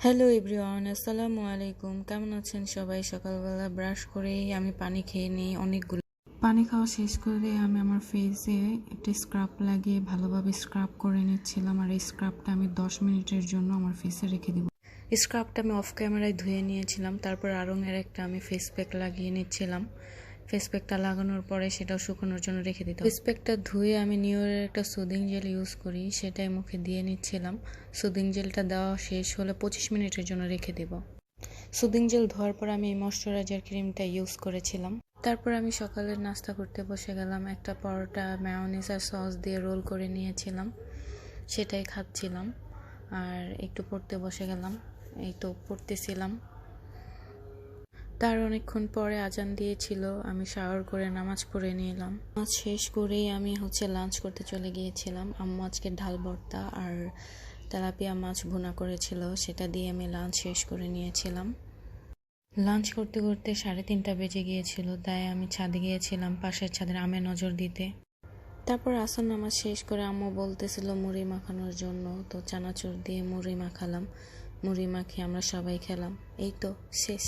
Hello everyone, আসসালামু আলাইকুম। কেমন আছেন সবাই? সকালবেলা ব্রাশ করেই আমি পানি খেয়ে নিই অনেকগুলো। পানি খাওয়া শেষ করে আমি আমার ফেসে একটা স্ক্রাব লাগিয়ে ভালোভাবে স্ক্রাব করে নিচ্ছিলাম, আর এই স্ক্রাবটা আমি 10 মিনিটের জন্য আমার ফেসে রেখে দিব। স্ক্রাবটা আমি অফ ক্যামেরায় ধুয়ে নিয়েছিলাম, তারপর আড়ংয়ের একটা আমি ফেস প্যাক লাগিয়ে নিচ্ছিলাম। ফেস প্যাকটা লাগানোর পরে সেটাও শুকানোর জন্য রেখে দিতে। ফেস প্যাকটা ধুয়ে আমি নিউরের একটা সুদিং জেল ইউজ করি, সেটাই মুখে দিয়ে নিচ্ছিলাম। সুদিং জেলটা দেওয়া শেষ হলে 25 মিনিটের জন্য রেখে দেব। সুদিং জেল ধোয়ার পর আমি এই ময়শ্চারাইজার ক্রিমটা ইউজ করেছিলাম। তারপর আমি সকালের নাস্তা করতে বসে গেলাম। একটা পরোটা মেয়োনিজ আর সস দিয়ে রোল করে নিয়েছিলাম, সেটাই খাচ্ছিলাম। আর একটু পড়তে বসে গেলাম, এই তো পড়তেছিলাম। তার অনেকক্ষণ পরে আজান দিয়েছিল, আমি শাওয়ার করে নামাজ পড়ে নিলাম। নামাজ শেষ করেই আমি লাঞ্চ করতে চলে গিয়েছিলাম। আম্মু আজকে ডাল ভর্তা আর তেলাপিয়া মাছ ভুনা করেছিল, সেটা দিয়ে আমি লাঞ্চ শেষ করে নিয়েছিলাম। লাঞ্চ করতে করতে 3:30 বেজে গিয়েছিল, তাই আমি ছাদে গিয়েছিলাম পাশের ছাদের আমে নজর দিতে। তারপর আসর নামাজ শেষ করে আম্মু বলতেছিল মুড়ি মাখানোর জন্য, তো চানাচুর দিয়ে মুড়ি মাখালাম। মুড়ি মাখিয়ে আমরা সবাই খেলাম। এই তো শেষ।